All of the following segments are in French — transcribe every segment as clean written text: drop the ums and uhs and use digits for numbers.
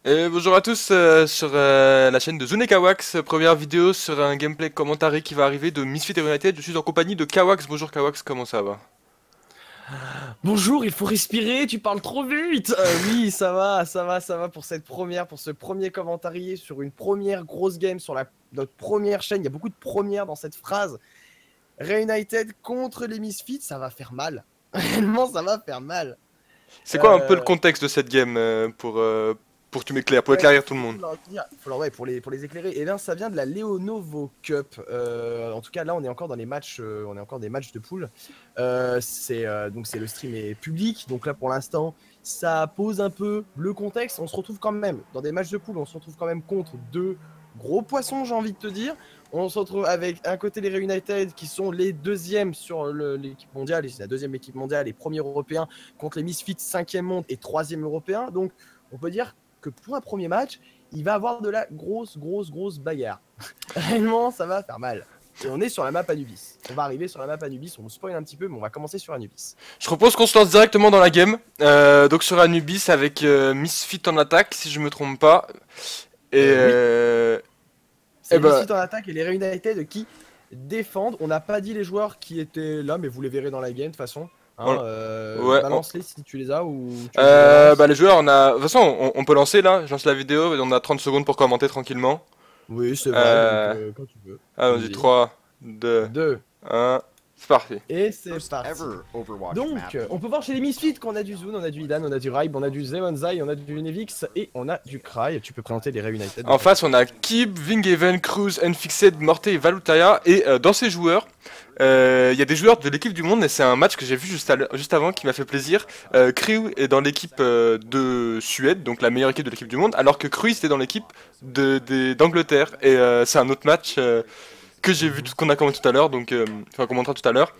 Et bonjour à tous sur la chaîne de Zunekawax, première vidéo sur un gameplay commentary qui va arriver de Misfit et United. Je suis en compagnie de Kawax. Bonjour Kawax, comment ça va? Bonjour, il faut respirer, tu parles trop vite. Oui, ça va pour cette première, pour ce premier commentarié sur une première grosse game sur notre première chaîne. Il y a beaucoup de premières dans cette phrase. Reunited contre les Misfits, ça va faire mal. Réellement, ça va faire mal. C'est quoi un peu le Euh, contexte de cette game pour que tu m'éclaires, pour ouais, éclairir tout le monde? ouais, pour les éclairer. Et bien, ça vient de la Leonovo Cup. En tout cas, là, on est encore dans les matchs, on est encore des matchs de poule. Donc c'est le stream est public. Donc là, pour l'instant, ça pose un peu le contexte. On se retrouve quand même dans des matchs de poule. On se retrouve quand même contre deux gros poissons, j'ai envie de te dire. On se retrouve avec un côté les Reunited qui sont les deuxièmes sur l'équipe mondiale, et c'est la deuxième équipe mondiale, les premiers européens contre les Misfits, cinquième monde et troisième européen. Donc on peut dire que pour un premier match, il va avoir de la grosse bagarre. Réellement, ça va faire mal. Et on est sur la map Anubis. On va arriver sur la map Anubis, on vous spoil un petit peu, mais on va commencer sur Anubis. Je propose qu'on se lance directement dans la game. Donc sur Anubis avec Misfit en attaque, si je me trompe pas. Et, Oui, et c'est bah, Misfit en attaque et les Reunited qui défendent. On n'a pas dit les joueurs qui étaient là, mais vous les verrez dans la game de toute façon. on- ouais, Balance-les si tu les as ou tu veux que je les lance. bah les joueurs, de toute façon, on peut lancer là. Je lance la vidéo et on a 30 secondes pour commenter tranquillement. Oui, c'est vrai, donc Euh, quand tu veux. Allons-y, Vas-y. 3, 2, 2. 1, c'est parti. Et c'est parti. Donc, on peut voir chez les Misfits qu'on a du Zune, on a du Idan, on a du Raib, on a du Zemonzai, on a du Nevix et on a du Cry. Tu peux présenter les Reunited de En ton face, côté. on a Kib, Vinghaven, Cruz, Unfixed, Morte et Valutaya. Et dans ces joueurs, il y a des joueurs de l'équipe du monde. Et c'est un match que j'ai vu juste avant qui m'a fait plaisir. Crew est dans l'équipe de Suède, donc la meilleure équipe de l'équipe du monde, alors que Cruz était dans l'équipe d'Angleterre. Et c'est un autre match que j'ai vu, tout qu'on a commenté tout à l'heure, donc enfin qu'on montrera tout à l'heure.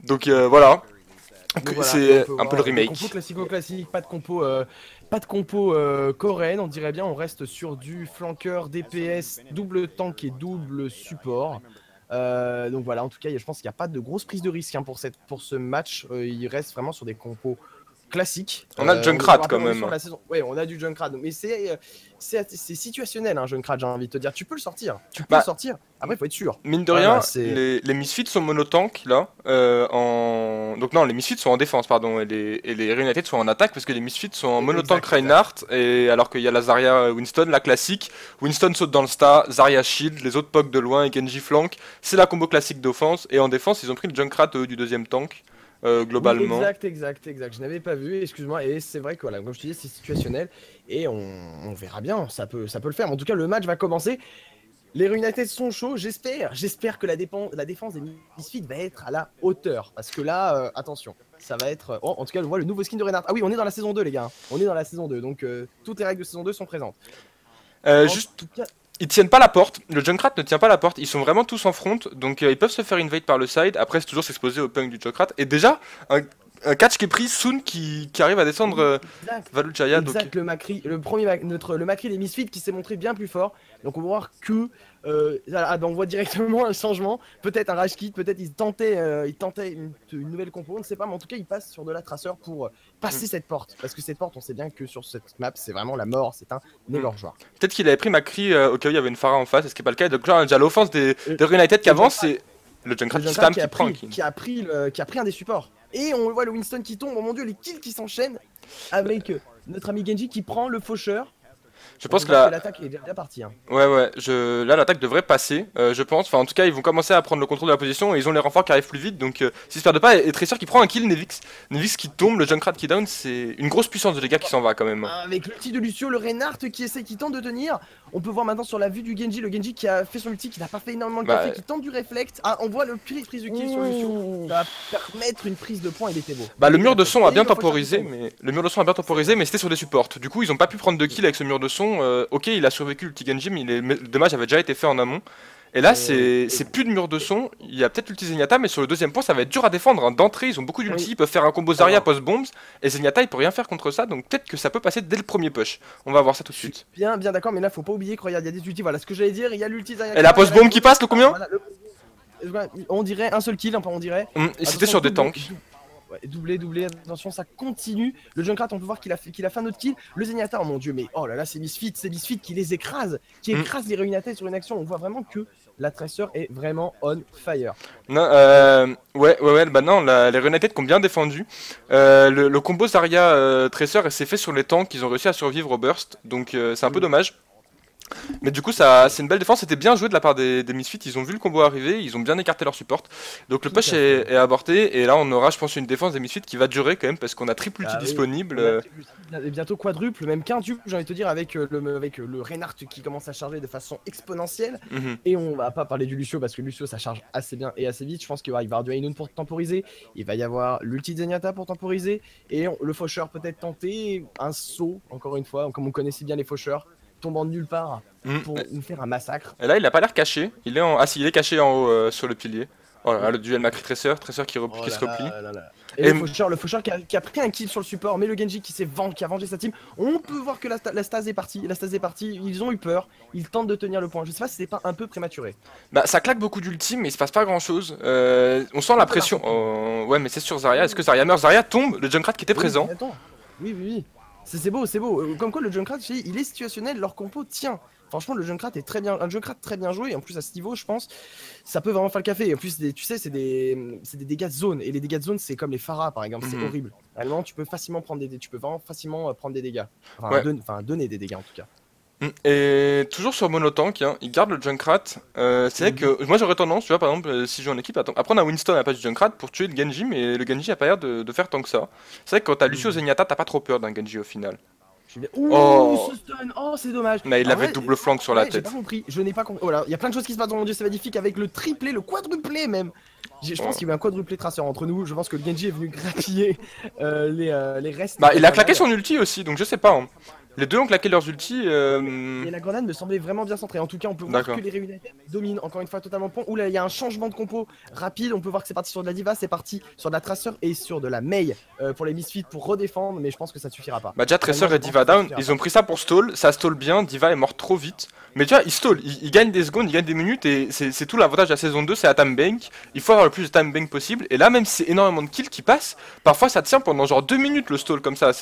Donc voilà, Donc voilà, et on c'est peut un peu le voir des compos remake. classico-classiques, pas de compo coréenne, on dirait bien, on reste sur du flanqueur, DPS, double tank et double support. Donc voilà, en tout cas, je pense qu'il n'y a pas de grosse prise de risque hein, pour ce match. Il reste vraiment sur des compos classique. On a le On est, je Junkrat me quand rappelle, on est sur même. la saison. Ouais, on a du Junkrat, mais c'est situationnel, un Junkrat, j'ai envie de te dire. Tu peux le sortir. Tu peux le Bah, sortir. Après, il faut être sûr. mine de Voilà, rien, c'est. les Misfits sont monotank là. Donc non, les Misfits sont en défense, pardon, et les Reunited sont en attaque parce que les Misfits sont en monotank Exact. Reinhardt, et alors qu'il y a la Zarya Winston, la classique. Winston saute dans le star, Zarya shield, les autres poke de loin et Genji flank. C'est la combo classique d'offense. Et en défense, ils ont pris le Junkrat du deuxième tank, Oui, globalement. exact. Je n'avais pas vu, excuse-moi. Et c'est vrai que, voilà, comme je te dis, c'est situationnel. Et on verra bien, ça peut le faire. Mais en tout cas, le match va commencer. Les United sont chauds, j'espère que la défense des Misfits va être à la hauteur. Parce que là, attention, ça va être... Oh, en tout cas, on voit le nouveau skin de Reinhardt. Ah oui, on est dans la saison 2, les gars. On est dans la saison 2, donc toutes les règles de saison 2 sont présentes. En Juste, tout cas, ils tiennent pas la porte, le Junkrat ne tient pas la porte, ils sont vraiment tous en front, donc ils peuvent se faire invade par le side, après c'est toujours s'exposer au punk du Junkrat. Et déjà, un catch qui est pris, Soon qui arrive à descendre oui, exact. Valujaya, donc... Exact, le Macri, le Macri des Misfits qui s'est montré bien plus fort. Donc on va voir que on voit directement un changement. Peut-être un rage kit, peut-être il tentait une nouvelle compo, on ne sait pas, mais en tout cas il passe sur de la traceur pour hmm, passer cette porte. Parce que cette porte, on sait bien que sur cette map, c'est vraiment la mort, c'est un hmm. never joueur. Peut-être qu'il avait pris Macri au cas où il y avait une Pharah en face, ce qui est pas le cas. Donc là, on a déjà l'offense des Reunited qui Le avance, Junkrat, c'est le Junkrat le qui Junkrat spam, qui prend un kill. qui a pris un des supports. Et on voit le Winston qui tombe, oh mon dieu, les kills qui s'enchaînent avec notre ami Genji qui prend le faucheur. Je On peut pense que voir que là, l'attaque est déjà partie. Hein. ouais, là l'attaque devrait passer, je pense. Enfin, en tout cas, ils vont commencer à prendre le contrôle de la position et ils ont les renforts qui arrivent plus vite. Donc, s'ils se perdent pas, et Tracer qui prend un kill, Nevix qui tombe, le Junkrat qui down, c'est une grosse puissance de dégâts qui s'en va quand même. Avec l'ulti de Lucio, le Reinhardt qui tente de tenir. On peut voir maintenant sur la vue du Genji, le Genji qui a fait son ulti, qui n'a pas fait énormément de café, Bah, qui tente du réflexe. Ah, on voit le prise de kill sur Lucio. Ça va permettre une prise de points, il était beau. bah, Il le était mur très de très beau. son a Et bien le faucheur qui temporisé, tombe. mais c'était sur des supports. Du coup, ils ont pas pu prendre de kill avec ce mur de son. Ok, il a survécu le petit Genji, mais le dommage avait déjà été fait en amont. Et là, c'est plus de mur de son. Il y a peut-être l'ulti Zenyatta, mais sur le deuxième point, ça va être dur à défendre. Hein. D'entrée, ils ont beaucoup d'ulti, Oui. ils peuvent faire un combo Zarya Alors, post-bombs, et Zenyatta, il peut rien faire contre ça, donc peut-être que ça peut passer dès le premier push. On va voir ça tout de je suis suite. bien d'accord, mais là, faut pas oublier qu'il y a des ultis. Voilà ce que j'allais dire. Il y a l'ulti derrière Et qui la arrive post-bomb avec qui l'autre. passe, le Ah, combien? voilà, on dirait un seul kill, enfin, on dirait. Et c'était Attention, sur des tanks. double. Ouais, doublé, doublé, attention, ça continue. Le Junkrat, on peut voir qu'il a fait un autre kill. Le Zenyatta, oh mon dieu, mais oh là là, c'est Misfit qui les écrase, qui écrase les Réunités sur une action. On voit vraiment que la Tracer est vraiment on fire. Non, ouais, bah non, les Reunited qui ont bien défendu. Le combo Zarya Tracer, elle s'est fait sur les tanks, ils ont réussi à survivre au burst, donc c'est un peu dommage. Mais du coup, c'est une belle défense, c'était bien joué de la part des Misfits, ils ont vu le combo arriver, ils ont bien écarté leur support. Donc le push est aborté, et là on aura, je pense, une défense des Misfits qui va durer quand même, parce qu'on a triple ulti disponible. Et bientôt quadruple, même quintuple, j'ai envie de te dire, avec le Reinhardt qui commence à charger de façon exponentielle. Et on va pas parler du Lucio, parce que Lucio ça charge assez bien et assez vite. Je pense qu'il va y avoir du Ainun pour temporiser, il va y avoir l'ulti de Zenyatta pour temporiser, et le faucheur peut-être tenter un saut, encore une fois, comme on connaît si bien les faucheurs, tombant de nulle part pour nous faire un massacre. Et là, il a pas l'air caché. Il est ah si, il est caché en haut sur le pilier. Oh là là, le duel Macri Tracer qui se replie. Et le faucheur qui a pris un kill sur le support, mais le Genji qui a vengé sa team. On peut voir que la stase est partie. Ils ont eu peur. Ils tentent de tenir le point. Je sais pas si c'est pas un peu prématuré. Bah ça claque beaucoup d'ulti, mais il se passe pas grand chose. On sent la pression. Ouais, mais c'est sur Zarya. Est-ce que Zarya meurt? Zarya tombe. Le Junkrat qui était présent. Oui. C'est beau. Comme quoi le Junkrat, il est situationnel, leur compo tient. Franchement, le Junkrat est très bien, un Junkrat très bien joué. Et en plus, à ce niveau, je pense, ça peut vraiment faire le café. Et en plus, tu sais, c'est des dégâts de zone. Et les dégâts de zone, c'est comme les Pharah, par exemple. C'est horrible. Réellement, tu peux facilement prendre des dégâts. Enfin, donner des dégâts en tout cas. Et toujours sur Monotank, hein, il garde le Junkrat. C'est vrai que moi j'aurais tendance, tu vois, par exemple, si je joue en équipe, à prendre un Winston à la place du Junkrat pour tuer le Genji, mais le Genji a pas l'air de faire tant que ça. C'est vrai que quand t'as Lucio Zenyatta, t'as pas trop peur d'un Genji au final. Oh, ce stun, oh c'est dommage. Mais il avait double flank sur la tête. J'ai pas compris, je n'ai pas compris. Oh là, il y a plein de choses qui se passent dans mon dieu, c'est magnifique avec le triplé, le quadruplé même. Je pense qu'il y a eu un quadruplé Tracer entre nous. Je pense que le Genji est venu grappiller les restes. Bah, il a claqué son ulti aussi, donc je sais pas. Hein. Les deux ont claqué leurs ultis. Et la grenade me semblait vraiment bien centrée. En tout cas, on peut voir que les Réunités dominent encore une fois totalement le point. Ouh là, il y a un changement de compo rapide. On peut voir que c'est parti sur de la Diva, c'est parti sur de la Tracer et sur de la Mei pour les Misfits pour redéfendre. Mais je pense que ça suffira pas. Bah, déjà, Tracer et Diva down, ils ont pris ça pour stall. Ça stall bien. Diva est mort trop vite. Mais tu vois, ils stall, ils gagnent des secondes, ils gagnent des minutes. Et c'est tout l'avantage de la saison 2, c'est la time bank. Il faut avoir le plus de time bank possible. Et là, même si c'est énormément de kills qui passent, parfois ça tient pendant genre 2 minutes le stall comme ça.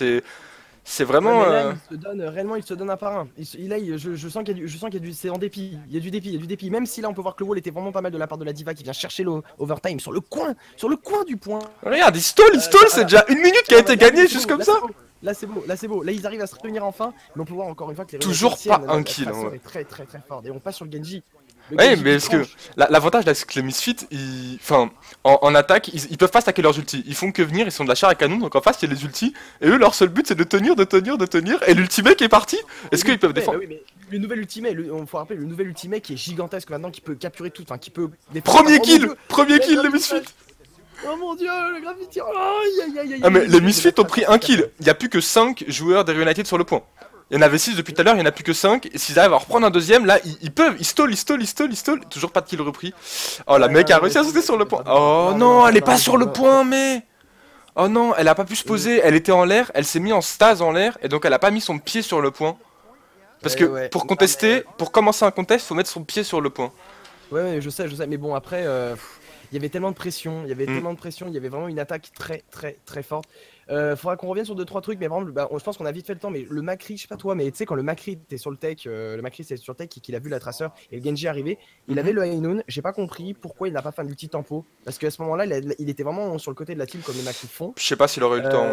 C'est vraiment. Ouais, là, réellement, il se donne un par un. Je sens qu'il y a du, c'est en dépit. Il y a du dépit. Même si là, on peut voir que le wall était vraiment pas mal de la part de la Diva qui vient chercher l'overtime sur le coin du point. Regarde, il stall, c'est déjà 1 minute qui a été gagnée juste comme ça. Là, c'est beau. Là, ils arrivent à se réunir enfin. Mais on peut voir encore une fois que les toujours pas un kill. Est très fort. Et on passe sur le Genji. Ouais, mais parce que l'avantage là, c'est que les Misfits, en attaque, ils peuvent pas stacker leurs ultis. Ils font que venir, ils sont de la chair à canon, donc en face il y a les ultis. Et eux, leur seul but c'est de tenir. Et l'ultimate qui est parti, est-ce qu'ils peuvent défendre? Oui, mais le nouvel ultimate, on faut rappeler le nouvel ultimate qui est gigantesque maintenant, qui peut capturer tout, enfin qui peut défendre. Premier kill les Misfits. Oh mon dieu, le Gravity. Ah, mais les Misfits ont pris un kill. Il y a plus que 5 joueurs des Reunited sur le point. Il y en avait 6 depuis tout à l'heure, il n'y en a plus que 5. Et s'ils arrivent à reprendre un deuxième, là, ils peuvent. Ils stall. Toujours pas de kill repris. Oh, la mec a réussi à sauter sur le point. Oh non, elle est pas sur le point, mais. Oh non, elle a pas pu se poser. Elle était en l'air, elle s'est mis en stase en l'air. Et donc, elle a pas mis son pied sur le point. Parce que pour contester, pour commencer un contest, faut mettre son pied sur le point. Ouais, je sais. Mais bon, après. Il y avait tellement de pression, il y avait vraiment une attaque très forte. Faudra qu'on revienne sur 2-3 trucs, mais vraiment, je pense qu'on a vite fait le temps. Mais le Macri, je sais pas toi, mais tu sais, quand le Macri était sur le tech, et qu'il a vu la Tracer et le Genji arriver, il avait le Ainun. J'ai pas compris pourquoi il n'a pas fait un ulti tempo. Parce qu'à ce moment-là, il était vraiment sur le côté de la team comme le Macri font. Je sais pas s'il aurait eu le temps.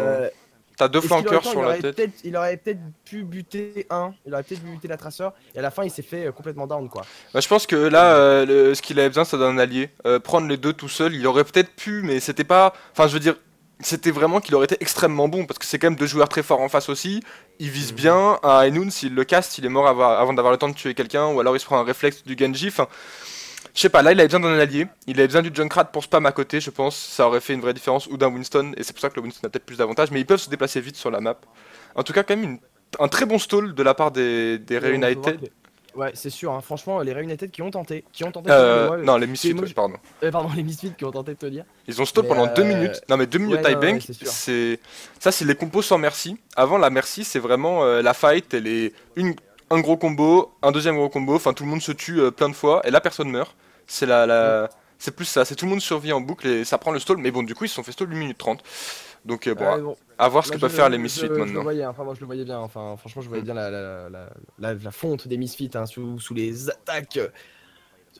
T'as 2 flanqueurs sur la tête. Il aurait peut-être pu buter la Tracer, et à la fin il s'est fait complètement down quoi. Bah, je pense que là, ce qu'il avait besoin c'est d'un allié. Prendre les deux tout seul, il aurait peut-être pu, mais c'était pas. Enfin, je veux dire, c'était vraiment qu'il aurait été extrêmement bon, parce que c'est quand même 2 joueurs très forts en face aussi. Il vise bien. Un Ainun, s'il le caste, il est mort avant d'avoir le temps de tuer quelqu'un, ou alors il se prend un réflexe du Genji. Enfin, je sais pas, là il avait besoin d'un allié, il avait besoin du Junkrat pour spam à côté, je pense, ça aurait fait une vraie différence, ou d'un Winston, et c'est pour ça que le Winston a peut-être plus d'avantages, mais ils peuvent se déplacer vite sur la map. En tout cas, quand même, un très bon stall de la part des Reunited. Ouais, c'est sûr, hein. Franchement, les Reunited qui ont tenté. Non, les Misfits, pardon. Pardon, les Misfits qui ont tenté de te dire. Ils ont stall pendant 2 minutes. Non, mais 2 minutes tie bank, ça, c'est les combos sans merci. Avant, la merci, c'est vraiment la fight, elle est un gros combo, un deuxième gros combo, enfin tout le monde se tue plein de fois, et là personne meurt. C'est C'est plus ça, c'est tout le monde survit en boucle et ça prend le stall, mais bon, du coup, ils se sont fait stall 1 minute 30. Donc, bon, à voir ce Moi, que peuvent faire les Misfits je le maintenant. voyais, enfin, moi je le voyais bien, enfin, franchement, je voyais bien la fonte des Misfits hein, sous les attaques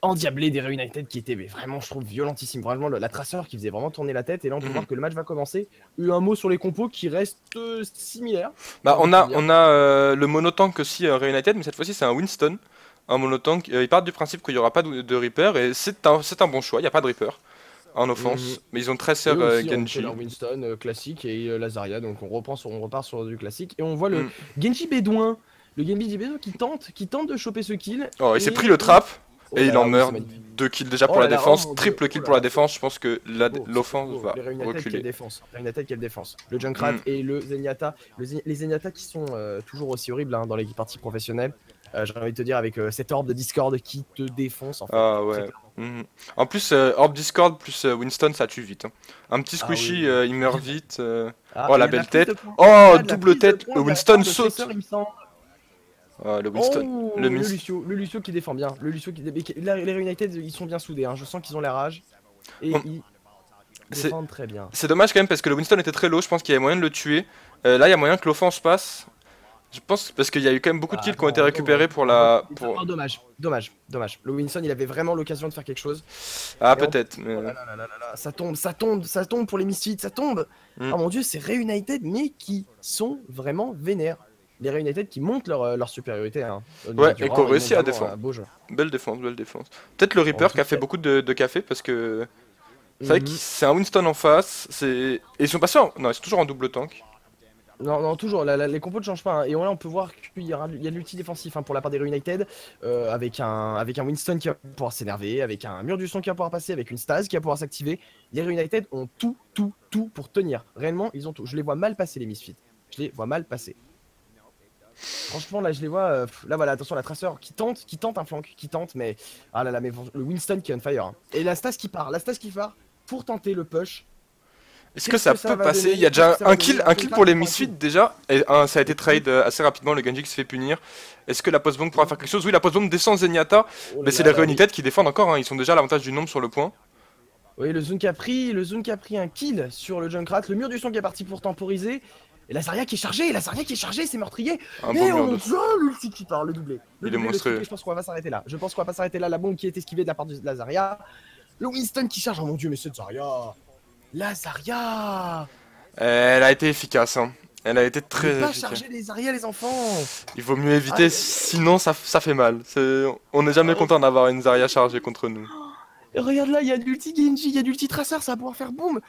endiablées des Reunited qui étaient mais vraiment, je trouve, violentissime. Vraiment, la traceur qui faisait vraiment tourner la tête. Et là, on peut voir que le match va commencer. Un mot sur les compos qui restent similaires. Bah, on a le monotank aussi Reunited, mais cette fois-ci, c'est un Winston. Un monotank. Ils partent du principe qu'il n'y aura pas de Reaper et c'est un bon choix, il n'y a pas de Reaper en offense. Mais ils ont Tracer Genji. Leur Winston classique et Lazaria, donc on repart sur du classique. Et on voit le Genji Bédouin. Le Genji Bédouin qui tente de choper ce kill. Oh, il s'est pris le trap. Et il en meurt. 2 kills déjà pour la défense, triple kill pour la défense. Je pense que l'offense va reculer. Reunited, quelle défense. Le Junkrat et le Zenyatta. Les Zenyatta qui sont toujours aussi horribles hein, dans les parties professionnelles. J'ai envie de te dire, avec cette orbe de Discord qui te défonce en fait. Ah ouais. En plus, orbe Discord plus Winston, ça tue vite. Hein. Un petit squishy, il meurt vite. Oh la belle tête. Oh, double tête. Le Winston saute. Le Winston, le Lucio qui défend bien. Les Reunited ils sont bien soudés, hein. Je sens qu'ils ont la rage. Et ils défendent très bien. C'est dommage quand même parce que le Winston était très low, je pense qu'il y avait moyen de le tuer. Là il y a moyen que l'offense passe. Je pense parce qu'il y a eu quand même beaucoup de kills qui ont été récupérés pour la... dommage. Le Winston il avait vraiment l'occasion de faire quelque chose. Ah peut-être. Mais... Ça tombe pour les Misfits, ça tombe. Oh mon dieu, c'est Reunited mais qui sont vraiment vénères. Les Reunited qui montent leur supériorité. Hein. Ouais, et qu'on réussit à défendre. Beau jeu. Belle défense. Peut-être le Reaper qui a fait beaucoup de café parce que... C'est vrai que c'est un Winston en face. Et ils sont passés en... Non, ils sont toujours en double tank. Non, toujours, les compos ne changent pas. Hein. Et là, on peut voir qu'il y a de l'ulti défensif hein, pour la part des Reunited. Avec un Winston qui va pouvoir s'énerver, avec un mur du son qui va pouvoir passer, avec une stase qui va pouvoir s'activer. Les Reunited ont tout pour tenir. Réellement, ils ont tout. Je les vois mal passer, les Misfits. Je les vois mal passer. Franchement là je les vois, là voilà attention la Tracer qui tente un flank, mais ah là là mais le Winston qui est on fire hein. Et la Stas qui part pour tenter le push. Est-ce que ça peut passer? Il y a déjà un kill pour les Misfits déjà, et ça a été trade assez rapidement, le Genji qui se fait punir. Est-ce que la post-bomb pourra faire quelque chose? Oui la post-bomb descend Zenyatta, mais c'est les Reunited qui défendent encore, hein. Ils sont déjà à l'avantage du nombre sur le point. Oui le Zun qui a pris un kill sur le Junkrat, le mur du son qui est parti pour temporiser. Et la Zarya qui est chargée, c'est meurtrier. Et on voit l'ulti qui part, le doublé. Il est monstrueux. Je pense qu'on va pas s'arrêter là. La bombe qui est esquivée de la part de la Zarya. Le Winston qui charge, oh mon dieu, mais cette Zarya. La Zarya. Elle a été efficace, hein. Elle a été très efficace. Ne pas charger les Zarya, les enfants. Il vaut mieux éviter, sinon ça fait mal. On n'est jamais content d'avoir une Zarya chargée contre nous. Et regarde là, il y a de l'ulti Genji, il y a de l'ulti Tracer, ça va pouvoir faire boum.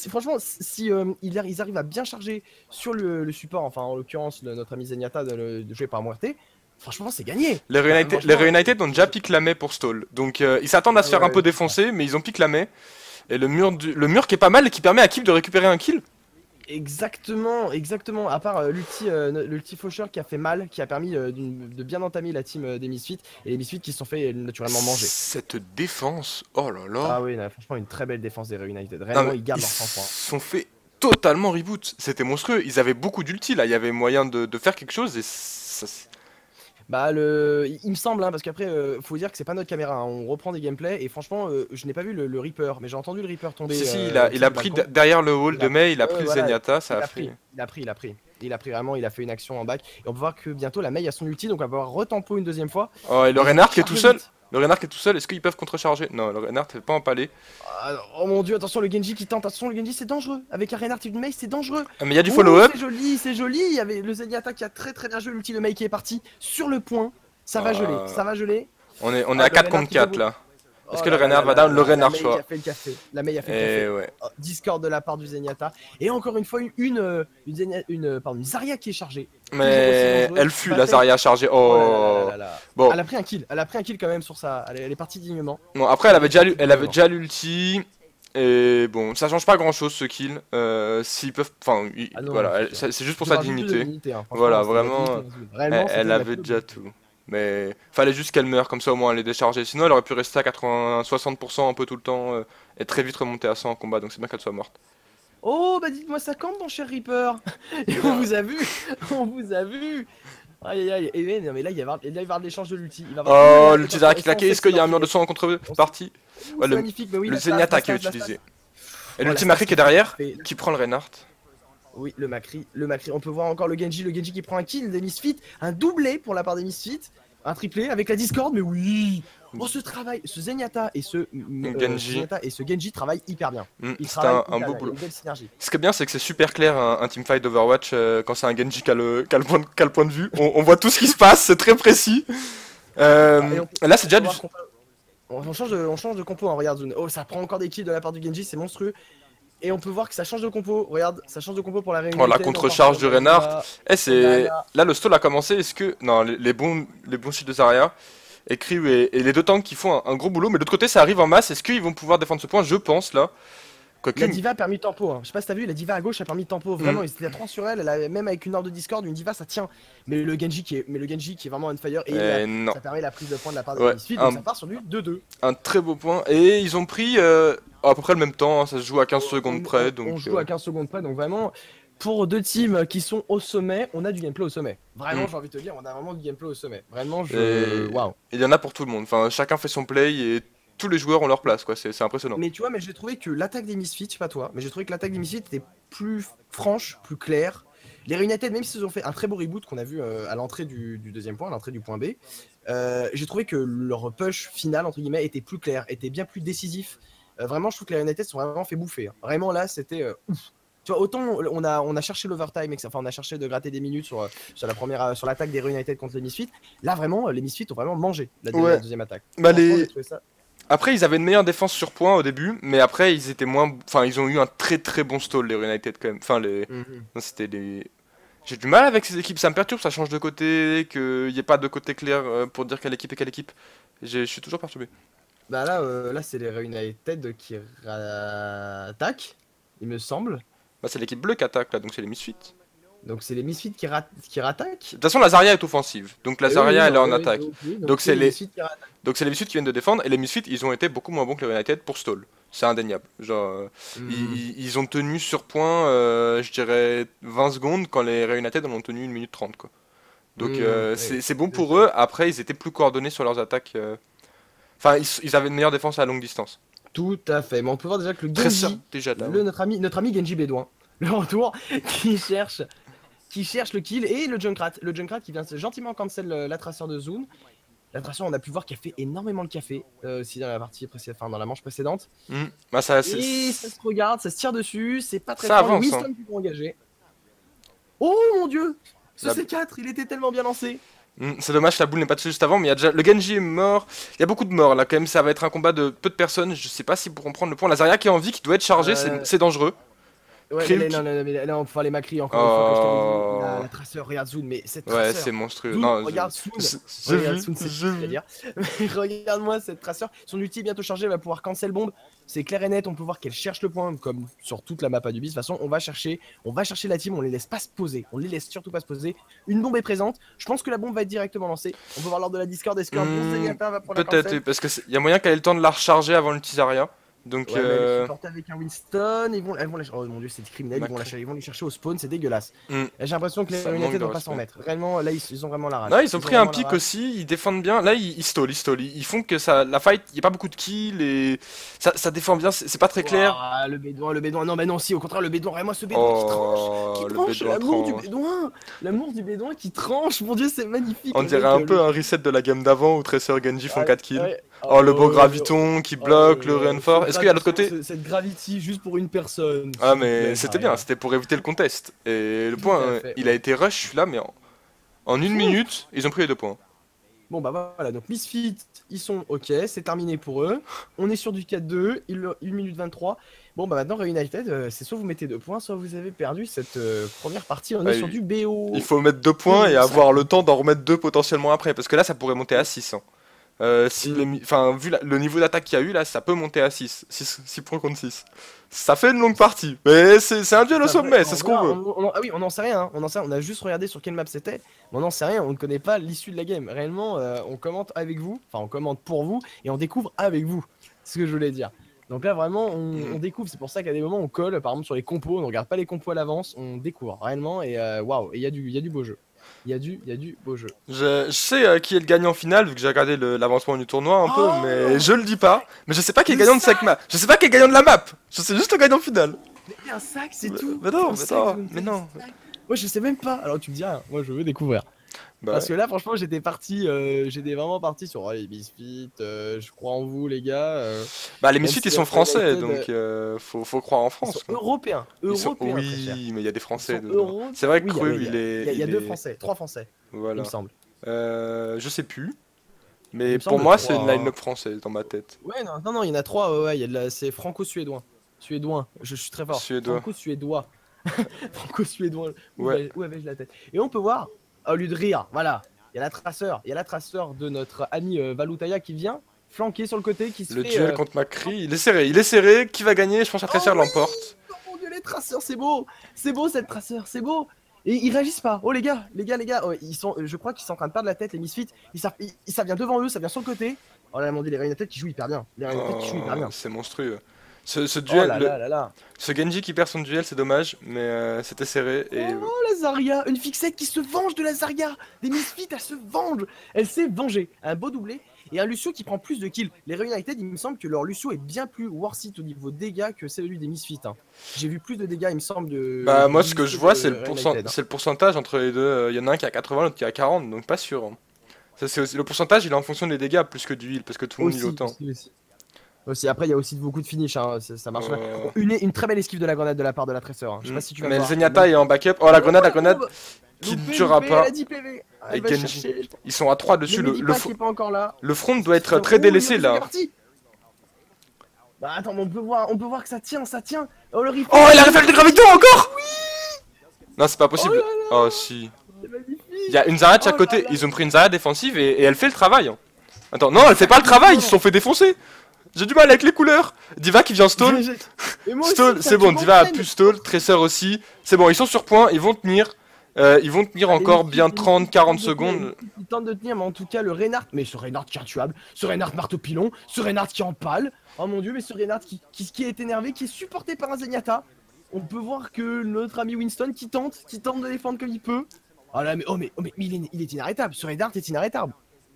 Franchement, ils arrivent à bien charger sur le support, enfin en l'occurrence notre ami Zenyatta de jouer par Muerte, franchement c'est gagné. Les Reunited ont déjà pique la main pour stall, donc ils s'attendent à se faire un peu défoncer, mais ils ont pique la main. Et le mur qui est pas mal et qui permet à Kip de récupérer un kill. Exactement. À part l'ulti Faucheur qui a fait mal, qui a permis de bien entamer la team des Misfits et les Misfits qui se sont fait naturellement manger. Cette défense, oh là là. Ah oui, franchement une très belle défense des Reunited. Réellement ils gardent leur sang-froid. Ils se sont fait totalement reboot. C'était monstrueux. Ils avaient beaucoup d'ulti là. Il y avait moyen de faire quelque chose et ça... Bah il me semble hein, parce qu'après faut dire que c'est pas notre caméra, hein. On reprend des gameplays et franchement je n'ai pas vu le Reaper mais j'ai entendu le Reaper tomber. Si, il a pris derrière le wall de Mei, il a pris Zenyatta, ça a fait. Il a pris vraiment, il a fait une action en back et on peut voir que bientôt la Mei a son ulti donc on va pouvoir retempo une deuxième fois. Oh et le Reinhardt qui est tout seul. Le Reinhardt est tout seul, est-ce qu'ils peuvent contrecharger? Non, le Reinhardt n'est pas empalé. Oh mon dieu, attention le Genji qui tente, attention le Genji c'est dangereux. Avec un Reinhardt et une Mei c'est dangereux. Mais il y a du follow-up. C'est joli, il y avait le Zenyatta qui a très bien joué l'ulti, le Mei qui est parti sur le point. Ça va geler. On est à 4 contre 4 là. Est-ce que le Reinhardt va down? Le Reinhardt soit. La Mei a fait le café. Ouais. Discord de la part du Zenyatta. Et encore une fois, une Zarya qui est chargée. Mais elle fut la Zarya chargée. Oh. Bon. Elle a pris un kill quand même sur ça. Elle est partie dignement. Bon, après, elle avait déjà l'ulti. Et bon, ça change pas grand chose ce kill. S'ils peuvent. Enfin, voilà, c'est juste pour sa dignité. Voilà, vraiment. Elle avait déjà tout. Mais fallait juste qu'elle meure, comme ça au moins elle est déchargée. Sinon elle aurait pu rester à 60% un peu tout le temps et très vite remonter à 100 en combat, donc c'est bien qu'elle soit morte. Oh bah dites-moi ça quand mon cher Reaper. On vous a vu. Aïe aïe aïe, et non mais là il va y avoir de l'échange de l'ulti. Il va y avoir Oh, l'ulti Zarya qui claquait, est-ce qu'il y a un mur de sang en contrepartie? C'est Ouais, magnifique, mais oui, le la stase, Zenyatta la qui est stase, la stase. utilisé. Et Oh, l'ulti la Macri stase qui est derrière, fait- qui prend le Reinhardt. Oui, le Macri, on peut voir encore le Genji qui prend un kill des Misfits, un doublé pour la part des Misfits, un triplé avec la Discord, mais oui. Oh, ce travail, ce Zenyatta et ce Genji travaillent hyper bien. Ils C'est travaillent un hyper beau bien, il y a boulot. une belle synergie. Ce qui est bien, c'est que c'est super clair un teamfight d'Overwatch quand c'est un Genji qui a le point de vue. On voit tout ce qui se passe, c'est très précis. Là, c'est déjà du. On change de compo, hein, regarde Zune. Oh, ça prend encore des kills de la part du Genji, c'est monstrueux. Et on peut voir que ça change de compo, regarde, ça change de compo pour la réunion. Oh, la contre-charge de Reinhardt. Eh, c'est. Là, le stall a commencé. Est-ce que. Non, les bons shields de Zarya. Et Kriw et les deux tanks qui font un gros boulot. Mais de l'autre côté, ça arrive en masse. Est-ce qu'ils vont pouvoir défendre ce point? Je pense là. La diva a permis tempo, hein. Je sais pas si t'as vu, la diva à gauche a permis tempo, vraiment, il était à 3 sur elle, même avec une horde de Discord, une diva ça tient. Mais le Genji qui est vraiment on fire et ça permet la prise de point de la part de Misfits, donc ça part sur du 2-2. Un très beau point, et ils ont pris à peu près le même temps, hein, ça se joue à 15 secondes près. Donc, on joue à 15 secondes près, donc vraiment, pour deux teams qui sont au sommet, on a du gameplay au sommet. Vraiment, j'ai envie de te dire, on a vraiment du gameplay au sommet. Vraiment, waouh. Il y en a pour tout le monde, enfin, chacun fait son play et tous les joueurs ont leur place, quoi, c'est impressionnant. Mais tu vois, mais j'ai trouvé que l'attaque des Misfits, je sais pas toi, mais j'ai trouvé que l'attaque des Misfits était plus franche, plus claire. Les Reunited, même s'ils ont fait un très beau reboot qu'on a vu à l'entrée du deuxième point, à l'entrée du point B, j'ai trouvé que leur push final, entre guillemets, était plus clair, était bien plus décisif. Vraiment, je trouve que les Reunited sont vraiment fait bouffer. Hein. Vraiment, là, c'était ouf. Tu vois, autant on a cherché l'overtime, enfin on a cherché de gratter des minutes sur l'attaque des Reunited contre les Misfits. Là, vraiment, les Misfits ont vraiment mangé la deuxième attaque. Bah, après, ils avaient une meilleure défense sur point au début, mais après, ils étaient moins. Enfin, ils ont eu un très très bon stall, les United quand même. Enfin, c'était les. J'ai du mal avec ces équipes, ça me perturbe, ça change de côté, qu'il n'y ait pas de côté clair pour dire quelle équipe est quelle équipe. Je suis toujours perturbé. Bah là c'est les Reunited qui attaquent, il me semble. Bah, c'est l'équipe bleue qui attaque là, donc c'est les Misfits. Donc c'est les Misfits qui rattaquent. De toute façon, la Zarya est offensive, donc la Zarya elle est en attaque. Donc c'est les Misfits qui viennent de défendre, et les Misfits ils ont été beaucoup moins bons que les United pour stall. C'est indéniable. Genre, ils ont tenu sur point, je dirais 20 secondes, quand les Reunited en ont tenu 1 minute 30 quoi. Donc c'est bon pour eux, après ils étaient plus coordonnés sur leurs attaques. Enfin, ils avaient une meilleure défense à longue distance. Tout à fait, mais on peut voir déjà que le Genji, déjà là, notre ami Genji Bédouin, le retour, qui cherche le kill, et le Junkrat qui vient gentiment cancel la traceur de Zune. La traceur, on a pu voir qu'elle fait énormément de café aussi dans la partie précédente, enfin dans la manche précédente. Bah, et ça se regarde, ça se tire dessus, c'est pas très ça fort. avance, Winston qui peut engager. Oh mon dieu, ce C4, il était tellement bien lancé. C'est dommage que la boule n'est pas dessus juste avant, mais il y a déjà le Genji est mort. Il y a beaucoup de morts là quand même, ça va être un combat de peu de personnes. Je sais pas s'ils pourront prendre le point. La Zarya qui est en vie, qui doit être chargée, c'est dangereux. Ouais, mais là, on peut faire les Macri encore une fois, comme je t'avais dit. La traceur, regarde Zune, mais cette traceur. Ouais, c'est monstrueux. Zune, non, regarde Zune, c'est-à-dire. Regarde-moi cette traceur. Son ulti est bientôt chargé, elle va pouvoir cancel bombe. C'est clair et net, on peut voir qu'elle cherche le point, comme sur toute la map à Dubis. De toute façon, on va chercher la team, on les laisse pas se poser. On les laisse surtout pas se poser. Une bombe est présente. Je pense que la bombe va être directement lancée. On peut voir lors de la Discord, est-ce qu'un bon Zenyatta va prendre la cancel? Peut-être, parce qu'il y a moyen qu'elle ait le temps de la recharger avant l'ulti Zarya. Donc ouais, avec un Winston, oh mon dieu, c'est criminel, ils vont les chercher au spawn, c'est dégueulasse. J'ai l'impression que les United vont pas s'en mettre. Réellement, là ils ont vraiment la rage. Non, ils ont pris un pic aussi, ils défendent bien. Là ils stall, ils font que ça, la fight, il y a pas beaucoup de kills et ça défend bien, c'est pas très clair. Ah, le bédouin, non mais non si, au contraire le bédouin, vraiment ce bédouin qui tranche, l'amour du bédouin qui tranche, mon dieu c'est magnifique. On dirait un peu un reset de la game d'avant où Tracer et Genji font 4 kills. Oh, le beau graviton qui bloque, le reinforce. Est-ce qu'il y a de l'autre côté cette gravity juste pour une personne? Ah, mais c'était bien, c'était pour éviter le contest. Et le point, il a été rush là, mais en 1 minute, ils ont pris les 2 points. Bon, bah voilà, donc Misfits, ils sont ok, c'est terminé pour eux. On est sur du 4-2, 1 minute 23. Bon, bah maintenant, Reunited, c'est soit vous mettez 2 points, soit vous avez perdu cette première partie. On est sur du BO. Il faut mettre 2 points et avoir le temps d'en remettre 2 potentiellement après, parce que là, ça pourrait monter à 6. Vu le niveau d'attaque qu'il y a eu là, ça peut monter à 6 points contre 6. Ça fait une longue partie, mais c'est un duel au sommet, c'est ce qu'on veut. Ah oui, on n'en sait rien, on a juste regardé sur quelle map c'était, mais on n'en sait rien, on ne connaît pas l'issue de la game. Réellement, on commente avec vous, enfin on commente pour vous, et on découvre avec vous, c'est ce que je voulais dire. Donc là vraiment, on découvre, c'est pour ça qu'à des moments on colle, par exemple sur les compos, on ne regarde pas les compos à l'avance, on découvre réellement, et waouh, il y a du beau jeu. Il y a du beau jeu. Je sais qui est le gagnant final, vu que j'ai regardé l'avancement du tournoi un peu, mais je le dis pas. Mais je sais pas qui est le gagnant de chaque map. Je sais pas qui est le gagnant de la map. Je sais juste le gagnant final. Mais un sac, c'est tout. Mais non, Un mais sac, non, donc, mais non. Moi, je sais même pas. Alors, tu me dis rien. Moi, je veux découvrir. Bah, Parce que là, franchement, j'étais vraiment parti sur oh, les Misfits. Je crois en vous, les gars. bah les Même Misfits si ils sont la français, United, donc faut croire en Ils France. sont Quoi. européens. Ils sont- Européens, très cher. Oui, mais il y a des Français Ils sont dedans. euros- C'est vrai que Oui, Cru, oui, il est. il y a il deux est- Français, trois Français, il Voilà. me semble. Je sais plus. Il Mais me pour semble moi, trois, c'est une hein. line-up française dans ma tête. Ouais, non, il y en a trois. Ouais, il y a c'est franco-suédois. Suédois. Je suis très fort. Suédois. Franco-suédois. Franco-suédois. Ouais. Où avais-je la tête? Et on peut voir, au lieu de rire, voilà, il y a la traceur de notre ami Valutaya qui vient flanquer sur le côté, qui se Le fait. duel contre Macri, il est serré. Qui va gagner? Je pense que la Tracer oui l'emporte. Oh mon dieu, les traceurs, c'est beau cette traceur, c'est beau. Et ils réagissent pas. Oh les gars, oh, je crois qu'ils sont en train de perdre la tête, les Misfits. Ça vient devant eux, ça vient sur le côté. Oh là, mon dieu, les Reunited qui jouent hyper bien. Les Reunited qui jouent hyper bien. C'est monstrueux. Ce Oh duel, là là là là. ce Genji qui perd son duel, c'est dommage, mais c'était serré et Oh la Zarya, une fixette qui se venge de la Zarya. Des Misfits, elle se venge. Elle s'est vengée. Un beau doublé et un Lucio qui prend plus de kills. Les Reunited, il me semble que leur Lucio est bien plus worth it au niveau dégâts que celui des Misfits. Hein. J'ai vu plus de dégâts, il me semble. bah moi ce que je vois c'est Reunited, hein. le pourcentage entre les deux. Il y en a un qui a 80, l'autre qui a 40, donc pas sûr. Hein. Ça, c'est aussi... Le pourcentage il est en fonction des dégâts plus que du heal, parce que tout le monde heal autant. Aussi, après, il y a aussi beaucoup de finish, hein, ça marche bien. Euh, Une très belle esquive de la grenade de la part de la Tracer. Hein. Je sais pas si tu vas Mais le voir. Zenyatta est en backup. Oh la grenade qui ne tuera Elle pas. a 10 PV. Elle Et va Genji. chercher. Ils sont à 3 dessus. Le Medipack qui est pas encore là. Le front doit être très délaissé là. Bah attends, mais on peut voir que ça tient. Oh le replay. Oh il a refait le gravito encore. Non c'est pas possible. Oh là là. Oh si. C'est magnifique. Il y a une Zarya de chaque Oh côté. là là. Ils ont pris une Zarya défensive et elle fait le travail. Hein. Attends, non elle fait pas le travail. Ils se sont fait défoncer. J'ai du mal avec les couleurs. Diva qui vient stall. Stall, c'est bon. Diva a plus stall. Tracer aussi. C'est bon, ils sont sur point. Ils vont tenir. Ils vont tenir encore bien 30-40 secondes. Ils tentent de tenir, mais en tout cas, le Reinhardt. Mais ce Reinhardt qui est intuable. Ce Reinhardt marteau-pilon. Ce Reinhardt qui empale. Oh mon dieu, mais ce Reinhardt qui est énervé, qui est supporté par un Zenyatta. On peut voir que notre ami Winston qui tente de défendre comme il peut. Oh là, mais il est inarrêtable. Ce Reinhardt est inarrêtable.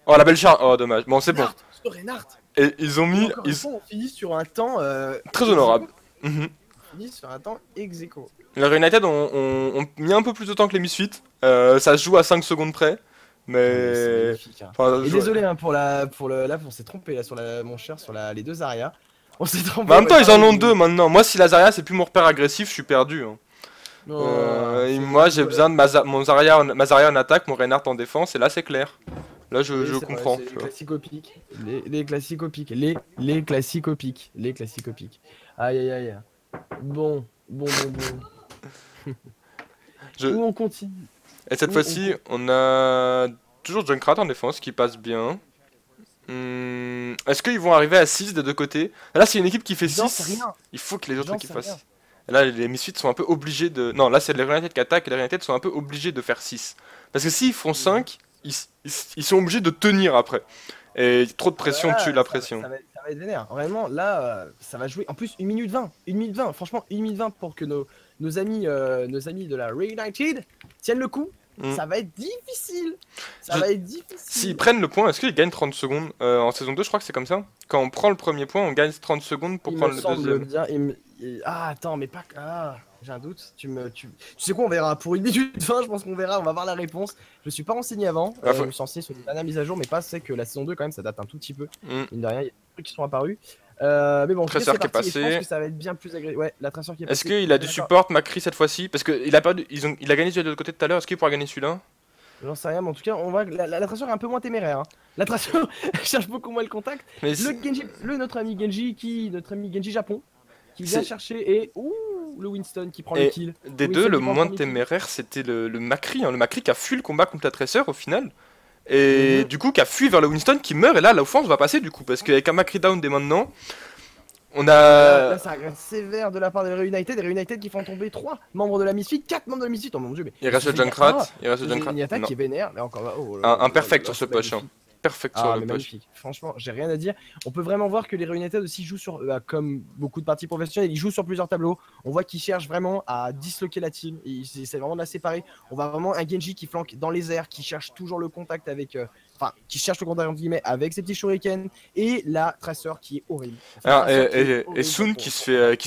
Oh la belle char. Oh dommage. Bon c'est bon. Ce Reinhardt. Et ils ont mis. Encore une fois, on finit sur un temps. Très honorable. Mhm. On finit sur un temps ex aequo. Les Reunited ont mis un peu plus de temps que les Misfits. Ça se joue à 5 secondes près. C'est Mais. magnifique, hein. Enfin, Et je- désolé hein, on s'est trompé là sur mon cher sur les deux Zarya. On s'est trompé. Mais en même temps, ouais, ils en ont pareil. deux maintenant. Moi, si la Zarya c'est plus mon repère agressif, je suis perdu. Hein. Non, Et c'est- moi, j'ai besoin de ma Zarya en attaque, mon Reinhardt en défense, et là, c'est clair. Là, je Oui, c'est comprends. vrai, tu c'est vois. les classiques au pic. Les classiques au pic. Les classiques au pic. Les classiques au pic. Aïe aïe aïe. Bon. Je- Où on continue. Et cette Oui, fois-ci, on a toujours Junkrat en défense qui passe bien. Est-ce qu'ils vont arriver à 6 des deux côtés? Là, c'est une équipe qui fait J'en 6. sais rien. Il faut que les autres J'en équipes sais fassent rien. 6. Là, les Misfits sont un peu obligés de. Non, là, c'est les Reunited qui attaquent et les Reunited sont un peu obligés de faire 6. Parce que s'ils font 5, ils sont obligés de tenir après. Et trop de pression Voilà, tue la pression. Ça va être vénère. Vraiment, là, ça va jouer. En plus, 1 minute 20. 1 minute 20. Franchement, 1 minute 20 pour que nos amis de la Reunited tiennent le coup. Ça va être difficile. S'ils prennent le point, est-ce qu'ils gagnent 30 secondes en saison 2, je crois que c'est comme ça. Quand on prend le premier point, on gagne 30 secondes pour Il prendre me le semble deuxième. bien. Ah, attends, mais pas. Ah, j'ai un doute. Tu sais quoi, on verra. Pour 1 minute 20, je pense qu'on verra. On va voir la réponse. Je me suis pas renseigné avant. Ah, Je me suis renseigné sur les dernières mises à jour, mais pas c'est que la saison 2, quand même, ça date un tout petit peu. Mine de rien, il y a des trucs qui sont apparus. Mais bon, en tout cas, Tracer c'est qui est parti, et je passé. pense que ça va être bien plus agréable. Ouais, la Tracer qui est Est-ce passée. qu'il a du D'accord. support Macri cette fois-ci? Parce qu'il a perdu, il a gagné celui de l'autre côté tout à l'heure, est-ce qu'il pourra gagner celui-là? J'en sais rien, mais en tout cas, on voit que la Tracer est un peu moins téméraire. Hein. La Tracer cherche beaucoup moins le contact. Mais Notre ami Genji Japon, qui vient C'est- chercher et. Ouh, le Winston qui prend Et le kill. des Oui, deux, c'est le qui prend moins le kill. téméraire, c'était le Macri. Hein. Le Macri qui a fui le combat contre la Tracer au final. Et du coup, qui a fui vers le Winston qui meurt. Et là, l'offense va passer du coup. Parce qu'avec un Macri down dès maintenant, on Là, a. ça agresse sévère de la part des Reunited. Les Reunited qui font tomber 3 membres de la Misfit, 4 membres de la Misfit. Oh mon dieu, mais. Il reste le Zenyatta, Junkrat. Il reste le Une Junkrat. attaque Non. qui est vénère. Mais encore là, oh là Un là, perfect là, sur ce c'est push. Hein. magnifique. perfect sur Ah, le mais push. magnifique. Franchement, j'ai rien à dire. On peut vraiment voir que les Reunited aussi jouent sur, comme beaucoup de parties professionnelles, ils jouent sur plusieurs tableaux. On voit qu'ils cherchent vraiment à disloquer la team. Ils essaient vraiment de la séparer. On voit vraiment un Genji qui flanque dans les airs, qui cherche toujours le contact avec, enfin, qui cherche le contact entre guillemets avec ses petits shurikens et la Tracer qui est horrible. Cette Ah, Tracer qui est et horrible Sun pour- qui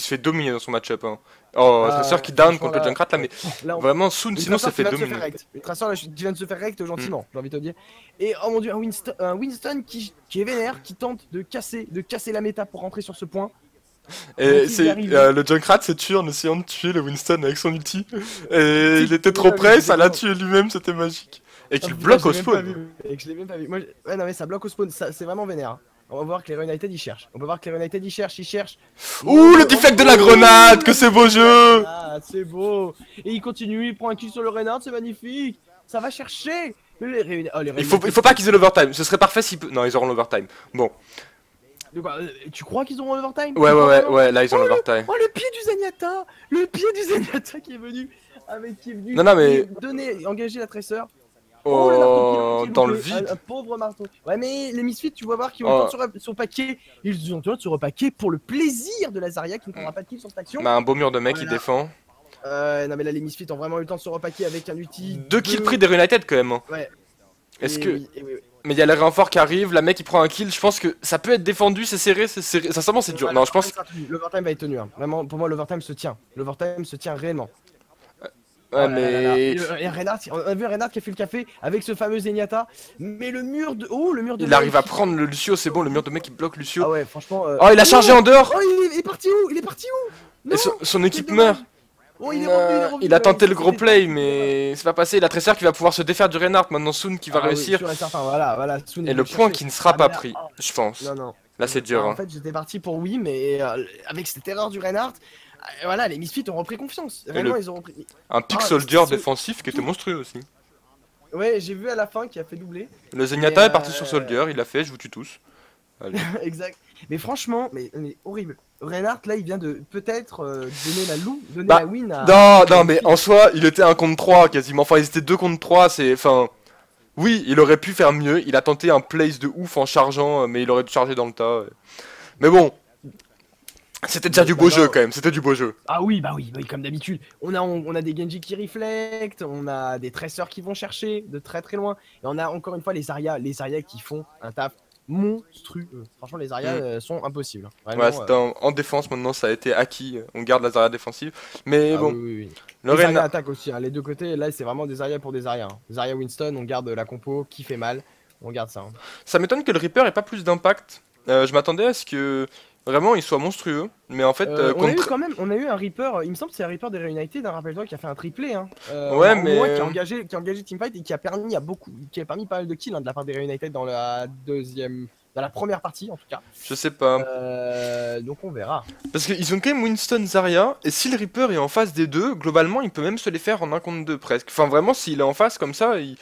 se fait dominer dans son match-up. Hein. Oh, Tracer qui down franchement, contre le Junkrat là, mais là, vraiment Sun une sinon Tracer ça qui fait vient de se dominer. faire rect. Une Tracer là, qui vient de se faire rect gentiment, j'ai envie de te dire. Et oh mon dieu, un Winston qui est vénère, qui tente de casser la méta pour rentrer sur ce point. Et il y c'est arrive. le Junkrat s'est tué en essayant de tuer le Winston avec son ulti. Et il était trop près, ça l'a tué lui-même, c'était magique. Et qu'il bloque au spawn. Et que je l'ai même pas vu. Moi, ouais, non mais ça bloque au spawn, c'est vraiment vénère. On va voir que les Reunited ils cherchent. On peut voir que les Reunited ils cherchent. Ouh, le deflect de la grenade, que c'est beau jeu. Ah, c'est beau. Et il continue, il prend un kill sur le Reinhardt, c'est magnifique. Ça va chercher. Mais les Reunited... oh, les Il Reunited... faut pas qu'ils aient l'overtime, ce serait parfait s'ils... Non, ils auront l'overtime. Bon. De quoi, tu crois qu'ils auront l'overtime? Ouais, là ils ont l'overtime. Oh, le pied du Zenyatta. Le pied du Zenyatta qui est venu. Qui est venu Non, mais... engager la Tracer. Oh, le marteau qui est dans le loupé, vide. un pauvre marteau. Ouais, mais les Misfits, tu vas voir qu'ils ont Oh. le temps sur paquet. Ils ont le temps de se repaquer pour le plaisir de la Zarya qui ne prendra pas de kill sur cette action. Bah, un beau mur de mec qui Voilà. défend. Non, mais là, les Misfits ont vraiment eu le temps de se repaquer avec un ulti. 2 kills pris des United quand même. Hein. Ouais. Est-ce Et que... oui, et oui, oui. Mais il y a les renforts qui arrivent, la mec il prend un kill, je pense que ça peut être défendu, c'est serré, sincèrement c'est dur. Non, je pense... L'overtime va être tenu. Hein. Vraiment, pour moi, l'overtime se tient. L'overtime se tient réellement. Ouais, Oh là là là. mais... Et Reinhardt, on a vu Reinhardt qui a fait le café avec ce fameux Zenyatta. Mais le mur de. Oh, le mur de. Il arrive à prendre le Lucio, c'est bon, le mur de mec il bloque Lucio. Ah ouais, franchement. Oh, il a chargé en dehors. Oh, il est parti où? Il est parti où? Et son équipe meurt. Oh, il est revenu, Il a tenté le gros il est play, parti. mais c'est pas passé. Il a Tracer qui va pouvoir se défaire du Reinhardt. Maintenant Sun qui va Ah oui, réussir. sûr et certain, voilà, Sun Et est le venu point chercher. qui ne sera Ah, pas mais là- pris, je pense. Non. Là c'est dur. En Hein. fait, j'étais parti pour oui, mais avec cette erreur du Reinhardt, voilà, les Misfits ont repris confiance. Vraiment, ils ont repris. Un pick Ah, soldier ce- défensif qui était monstrueux aussi. Ouais, j'ai vu à la fin qui a fait doubler. Le Zenyatta Mais, est parti sur soldier, il a fait je vous tue tous. Allez. Exact. Mais franchement, mais horrible. Reinhardt, là, il vient de peut-être donner Bah, la win à. Non, mais en soi, il était 1 contre 3 quasiment. Enfin, ils étaient 2 contre 3, c'est. Enfin. Oui, il aurait pu faire mieux. Il a tenté un place de ouf en chargeant, mais il aurait dû charger dans le tas. Mais bon. C'était déjà du beau jeu quand même, c'était du beau jeu. Ah oui, bah oui, comme d'habitude. On a des Genji qui reflectent, on a des tracers qui vont chercher de très très loin. Et on a encore une fois les Zarya qui font un taf monstrueux. Franchement, les Zarya sont impossibles. Vraiment, Ouais, c'était en défense maintenant, ça a été acquis. On garde la Zarya défensive. Mais ah bon, oui. le Les Zarya Reinhardt. attaquent aussi, hein. Les deux côtés, là c'est vraiment des Zarya pour des Zarya. Hein. Zarya Winston, on garde la compo qui fait mal. On garde ça. Hein. Ça m'étonne que le Reaper ait pas plus d'impact. Je m'attendais à ce que vraiment il soit monstrueux. Mais en fait, On a eu un Reaper, il me semble que c'est un Reaper des Reunited, hein, rappelle-toi, qui a fait un triplé. Hein. Ouais, au mais- moins, qui a engagé Teamfight et qui a permis pas mal de kills hein, de la part des Reunited dans dans la première partie en tout cas. je sais pas. Donc on verra. Parce qu'ils ont quand même Winston Zarya. Et si le Reaper est en face des deux, globalement il peut même se les faire en 1 contre 2 presque. Enfin, vraiment, s'il est en face comme ça. Mais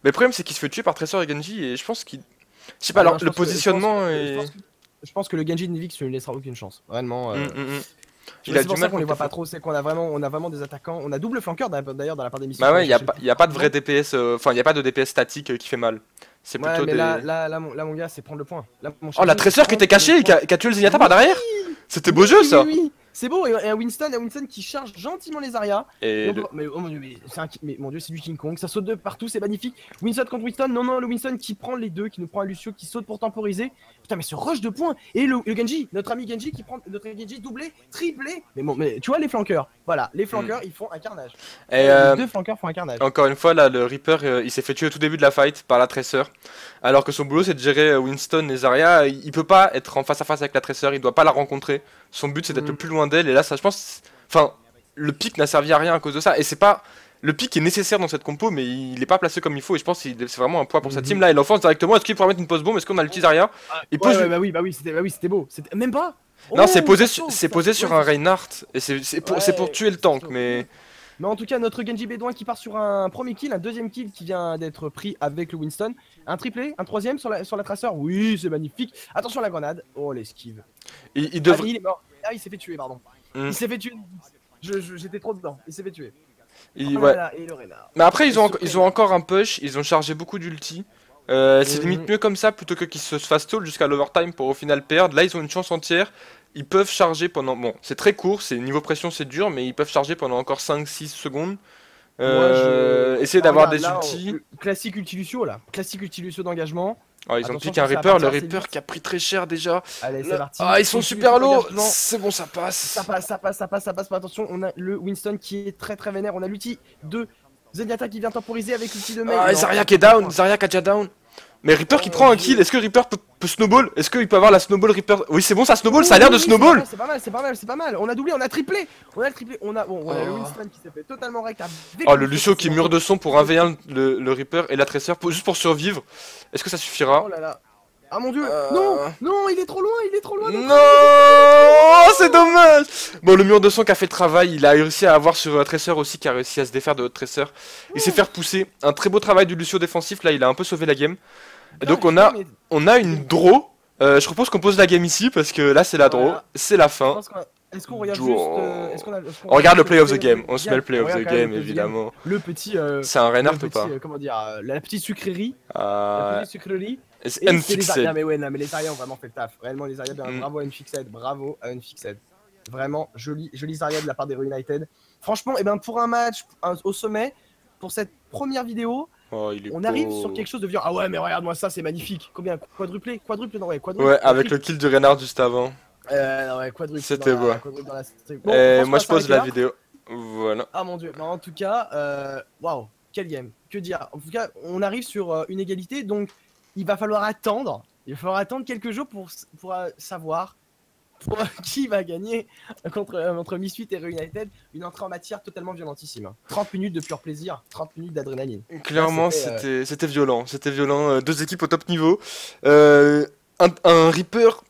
le problème, c'est qu'il se fait tuer par Tracer et Genji. Et je pense qu'il. Je sais pas, Ah non, alors je le pense que- positionnement je pense que le Genji de Nivix ne lui laissera aucune chance. Vraiment. Il a C'est pour du ça mal qu'on les contre voit les pas trop, c'est qu'on a vraiment des attaquants. On a double flanqueur d'ailleurs dans la part des missions. Bah ouais, y a pas de vrai DPS, enfin y a pas de DPS statique qui fait mal. C'est Ouais, plutôt mais des... là, mon gars, c'est prendre le point. Là, mon Oh, la Charlie, Tracer qui était cachée et qui a tué le Zenyatta par derrière. C'était beau jeu ça. Oui. C'est beau, et un Winston qui charge gentiment les Zarya. Et Mais oh mon dieu, mais mon dieu, c'est du King Kong, ça saute de partout, c'est magnifique. Winston contre Winston, non, le Winston qui prend les deux, qui nous prend un Lucio, qui saute pour temporiser. Putain, mais ce rush de points. Et le Genji, notre ami Genji qui prend notre Genji doublé, triplé. Mais bon, mais tu vois les flanqueurs, voilà, les flanqueurs ils font un carnage. Et Les deux flanqueurs font un carnage. encore une fois là, le Reaper il s'est fait tuer au tout début de la fight par la Tracer. Alors que son boulot c'est de gérer Winston et Zarya. Il peut pas être en face à face avec la Tracer, il doit pas la rencontrer. Son but c'est d'être le plus loin d'elle. Et là, ça je pense. Enfin, le pic n'a servi à rien à cause de ça. Et c'est pas. Le pic est nécessaire dans cette compo, mais il est pas placé comme il faut. Et je pense que c'est vraiment un poids pour cette team là. Il offense directement. Est-ce qu'il pourra mettre une pause bombe? Est-ce qu'on a l'ulti Zarya? Il pose. Ouais, bah oui, c'était beau. Même pas. Non, Oh, c'est posé, ça saute, c'est ça- posé sur ouais, un ça- Reinhardt. Et c'est pour tuer le tank, mais. Mais en tout cas, notre Genji Bédouin qui part sur un premier kill, un deuxième kill qui vient d'être pris avec le Winston, un triplé, un troisième sur la Tracer. Oui, c'est magnifique. Attention à la grenade. Oh, l'esquive. Il Ah, devrait. il est mort. Ah, il s'est fait tuer, pardon. Il s'est fait tuer. J'étais trop dedans. Il s'est fait tuer. Oh là Ouais. là, et le Reinhardt. Mais après, ils ont encore un push. Ils ont chargé beaucoup d'ulti. C'est limite mieux comme ça plutôt que qu'ils se fassent stall jusqu'à l'overtime pour au final perdre. Là, ils ont une chance entière. Ils peuvent charger pendant. Bon, c'est très court, c'est niveau pression, c'est dur, mais ils peuvent charger pendant encore 5-6 secondes. Essayer Ah, d'avoir regarde, des là, ultis. classique Ultilucio là. Classique Ultilucio d'engagement. Ah, ils ont Attention, piqué un ça va Reaper, le partir assez Reaper vite. qui a pris très cher déjà. Allez, c'est parti. Ah, ils sont Ultilucio super low. d'engagement. C'est bon, ça passe. Ça passe. Mais attention, on a le Winston qui est très vénère. On a l'ulti de Zenyatta qui vient temporiser avec l'ulti de Mei. Ah, Non, Zarya qui est down, Zarya qui a déjà down. Mais Reaper qui prend un kill, est-ce que Reaper peut snowball? Est-ce qu'il peut avoir la snowball Reaper? Oui, c'est bon, ça snowball, ça a l'air de snowball. C'est pas mal. On a doublé, on a triplé. On a le Winston qui s'est fait totalement wreck. Oh, le Lucio qui mure de son pour 1v1 le Reaper et la Tracer juste pour survivre. Est-ce que ça suffira? Oh là là. Ah mon dieu. Non, il est trop loin. Non, c'est dommage. Bon, le mur de son qui a fait le travail, il a réussi à avoir sur Tracer aussi, qui a réussi à se défaire de votre Tracer. Il s'est fait repousser. Un très beau travail du Lucio défensif, là il a un peu sauvé la game. Et donc on a une draw. Je propose qu'on pose la game ici parce que là c'est la draw, c'est la fin. Est-ce qu'on regarde juste on regarde le play of the game, on se met le play of the game évidemment. Le petit c'est un Reinhardt ou pas? Comment dire, la petite sucrerie. C'est Unfixed. Non mais les Zarya ont vraiment fait le taf. Réellement les Zarya, bravo à Unfixed. Vraiment joli Zarya de la part des Reunited. Franchement, et ben pour un match au sommet, pour cette première vidéo, on arrive sur quelque chose de violent. Ah ouais, mais regarde-moi ça, c'est magnifique. Combien? Quadruplé? Non, ouais, quadruplé. Ouais, avec le kill de Reinhardt juste avant. Non, ouais, quadruplé. C'était beau. Bon, moi je pose la vidéo. Voilà. Ah mon dieu. Bah, en tout cas, waouh, quel game. Que dire? En tout cas, on arrive sur une égalité, donc il va falloir attendre. Il va falloir attendre quelques jours pour savoir qui va gagner entre Misfit et Reunited. Une entrée en matière totalement violentissime. 30 minutes de pur plaisir, 30 minutes d'adrénaline. Clairement, c'était violent. C'était violent. Deux équipes au top niveau. Un Reaper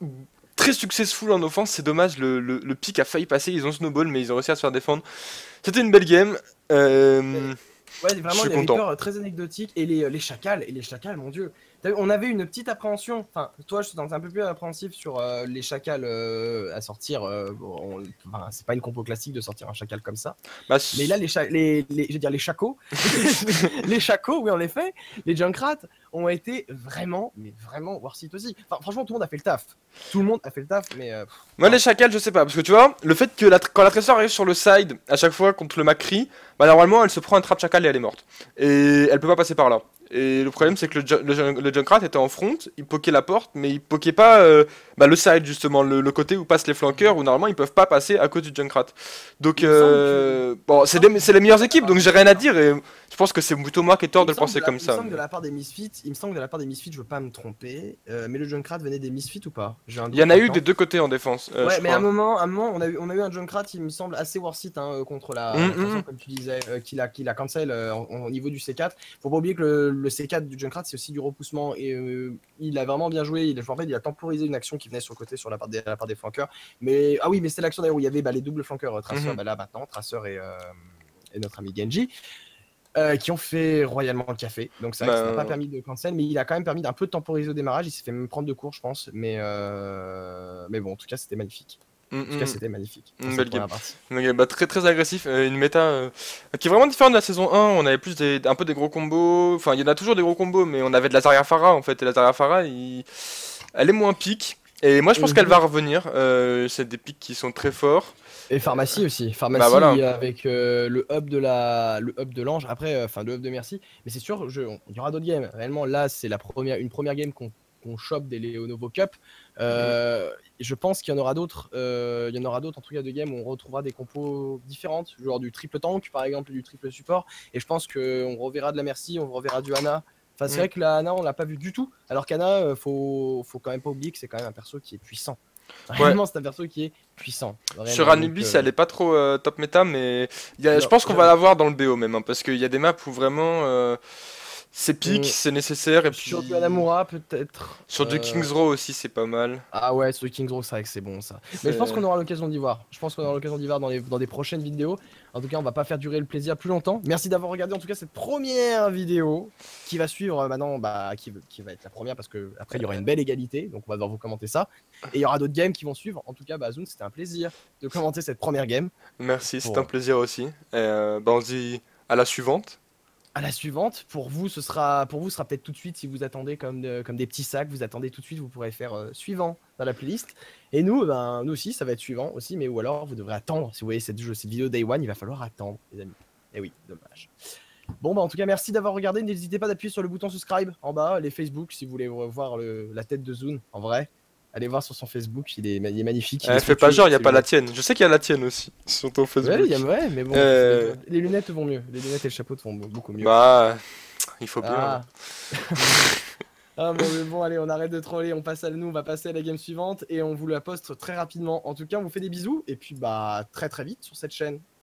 très successful en offense. C'est dommage, le pick a failli passer. Ils ont snowball, mais ils ont réussi à se faire défendre. C'était une belle game. Ouais, vraiment, des Reapers très anecdotiques. Et les chacals, mon dieu. On avait une petite appréhension. Enfin, toi, je suis un peu plus appréhensif sur les chacals à sortir. C'est pas une compo classique de sortir un chacal comme ça. Mais là, je veux dire, les chacos. Les chacos, oui, en effet. Les Junkrats ont été vraiment worth it aussi. Enfin, franchement, tout le monde a fait le taf. Mais. Moi, les chacals, je sais pas. Parce que tu vois, le fait que quand la Tracer arrive sur le side à chaque fois contre le Macri, bah normalement, elle se prend un trap chacal et elle est morte. Et elle peut pas passer par là. Et le problème, c'est que le Junkrat était en front, il poquait la porte, mais il poquait pas le side, justement, le côté où passent les flanqueurs, où normalement ils peuvent pas passer à cause du Junkrat. Donc, bon, c'est les meilleures équipes, donc j'ai rien à dire, et je pense que c'est plutôt moi qui ai tort de le penser comme ça. Il me semble que de la part des Misfits, je veux pas me tromper, mais le Junkrat venait des Misfits ou pas? Il y en a eu des deux côtés en défense. Ouais, mais à un moment, on a eu un Junkrat, il me semble assez worth it contre la façon, comme tu disais, qu'il a cancel au niveau du C4. Faut pas oublier que le C4 du Junkrat, c'est aussi du repoussement, et il a vraiment bien joué. En fait, il a temporisé une action qui venait sur le côté, sur la part des flanqueurs. Mais ah oui, mais c'était l'action d'ailleurs où il y avait les doubles flanqueurs, Tracer, là maintenant, Tracer et notre ami Genji. Qui ont fait royalement le café. Donc ça n'a pas permis de cancel, mais il a quand même permis d'un peu de temporiser au démarrage. Il s'est fait même prendre de cours, je pense. Mais bon, en tout cas, c'était magnifique. C'était magnifique. Belle game. Très agressif. Une méta qui est vraiment différente de la saison 1. On avait plus un peu des gros combos. Enfin, il y en a toujours des gros combos, mais on avait de la Zarya Pharah en fait. Et la Zarya Pharah, elle est moins pique. Et moi, je pense qu'elle va revenir. C'est des pics qui sont très forts. Et Pharmacie aussi. Pharmacie avec le hub de l'ange. Après, le hub de Merci. Mais c'est sûr, il y aura d'autres games. Réellement, là, c'est une première game qu'on chope des Lenovo Cup. Je pense qu'il y en aura d'autres. Il y en aura d'autres en tout cas de games où on retrouvera des compos différentes, genre du triple tank par exemple, du triple support. Et je pense qu'on reverra de la Merci, on reverra du Ana. Enfin, c'est vrai que la Ana, on l'a pas vu du tout. Alors qu'Ana, faut quand même pas oublier que c'est quand même un perso qui est puissant. Vraiment, c'est un perso qui est puissant. Vraiment, sur Anubis, elle est pas trop top méta, mais je pense qu'on va l'avoir dans le BO même, parce qu'il y a des maps où vraiment c'est pique, c'est nécessaire. Et puis sur du Anamura peut-être. Sur du King's Row aussi, c'est pas mal. Ah ouais, sur du King's Row, c'est vrai que c'est bon ça. Mais je pense qu'on aura l'occasion d'y voir. Dans des prochaines vidéos. En tout cas, on va pas faire durer le plaisir plus longtemps. Merci d'avoir regardé en tout cas cette première vidéo qui va suivre maintenant, qui va être la première parce que après il y aura une belle égalité, donc on va devoir vous commenter ça. Et il y aura d'autres games qui vont suivre. En tout cas, Zune, c'était un plaisir de commenter cette première game. Merci, c'est un plaisir aussi. On se dit à la suivante. à la suivante. Pour vous, ce sera peut-être tout de suite si vous attendez comme des petits sacs. Vous attendez tout de suite, vous pourrez faire suivant dans la playlist. Et nous, nous aussi, ça va être suivant aussi, mais ou alors vous devrez attendre. Si vous voyez cette vidéo Day One, il va falloir attendre, les amis. Et oui, dommage. Bon, en tout cas, merci d'avoir regardé. N'hésitez pas d'appuyer sur le bouton subscribe en bas, les Facebook, si vous voulez voir la tête de Zune en vrai. Allez voir sur son Facebook, il est magnifique. Fais pas genre, il y a pas la tienne. Je sais qu'il y a la tienne aussi sur ton Facebook. Ouais, mais bon, les lunettes vont mieux. Les lunettes et le chapeau vont beaucoup mieux. Bah, il faut bien. Ah mais bon, allez, on arrête de troller, on va passer à la game suivante et on vous la poste très rapidement. En tout cas, on vous fait des bisous et puis bah très vite sur cette chaîne.